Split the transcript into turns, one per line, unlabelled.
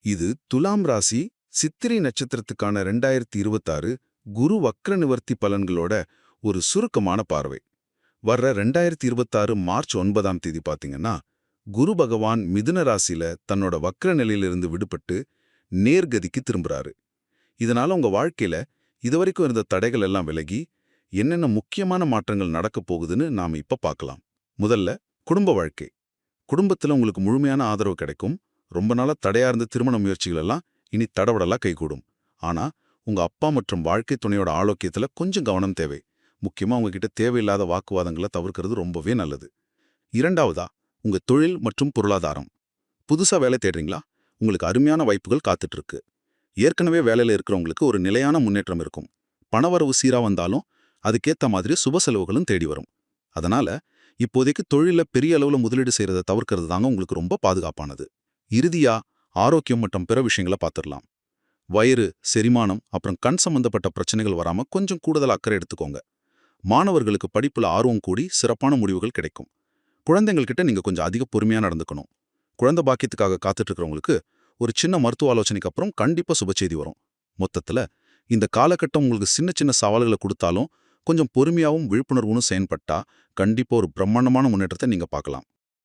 இது துலாம் ராசி சித்திரை நட்சத்திரத்துக்கான 2026 குரு வக்ர நிவர்த்தி பலன்களோட ஒரு சுருக்கமான பார்வை. வர்ற 2026 மார்ச் 9ஆம் தேதி பாத்தீங்கன்னா, குரு பகவான் மிதுன ராசியில தன்னோட வக்ர நிலையிலிருந்து விடுபட்டு நேர்கதிக்கு திரும்புறாரு. இதனால உங்க வாழ்க்கையில இதுவரைக்கும் இருந்த தடைகள் எல்லாம் விலகி என்னென்ன முக்கியமான மாற்றங்கள் நடக்க போகுதுன்னு நாம இப்ப பார்க்கலாம். முதல்ல, குடும்ப வாழ்க்கை. குடும்பத்துல உங்களுக்கு முழுமையான ஆதரவு கிடைக்கும். ரொம்ப நாளா தடையா இருந்த திருமண முயற்சிகள் எல்லாம் இனி தடபடலா கைகூடும். ஆனா உங்க அப்பா மற்றும் வாழ்க்கை துணையோட ஆரோக்கியத்துல கொஞ்சம் கவனம் தேவை. முக்கியமா உங்ககிட்ட தேவையில்லாத வாக்குவாதங்களை தவிர்க்கிறது ரொம்பவே நல்லது. இரண்டாவதா, உங்க தொழில் மற்றும் பொருளாதாரம். புதுசா வேலை தேடுறீங்களா? உங்களுக்கு அருமையான வாய்ப்புகள் காத்துட்டு இருக்கு. ஏற்கனவே வேலையில இருக்கிறவங்களுக்கு ஒரு நிலையான முன்னேற்றம் இருக்கும். பணவரவு சீரா வந்தாலும் அதுக்கேத்த மாதிரி சுப செலவுகளும் தேடி வரும். அதனால இப்போதைக்கு தொழில பெரிய அளவுல முதலீடு செய்யறதை தவிர்க்கிறது தாங்க உங்களுக்கு ரொம்ப பாதுகாப்பானது. இறுதியா, ஆரோக்கியம் மற்றும் பிற விஷயங்களை பார்த்துடலாம். வயிறு, செரிமானம் அப்புறம் கண் சம்பந்தப்பட்ட பிரச்சனைகள் வராம கொஞ்சம் கூடுதல் அக்கறை எடுத்துக்கோங்க. மாணவர்களுக்கு படிப்புல ஆர்வம் கூடி சிறப்பான முடிவுகள் கிடைக்கும். குழந்தைங்கள்கிட்ட நீங்க கொஞ்சம் அதிக பொறுமையா நடந்துக்கணும். குழந்தை பாக்கியத்துக்காக காத்துட்டு இருக்கிறவங்களுக்கு ஒரு சின்ன மருத்துவ ஆலோசனைக்கு அப்புறம் கண்டிப்பா சுபச்செய்தி வரும். மொத்தத்துல இந்த காலகட்டம் உங்களுக்கு சின்ன சின்ன சவால்களை கொடுத்தாலும் கொஞ்சம் பொறுமையாவும் விழிப்புணர்வும் செயன்பட்டா கண்டிப்பா ஒரு பிரம்மாண்டமான முன்னேற்றத்தை நீங்க பார்க்கலாம்.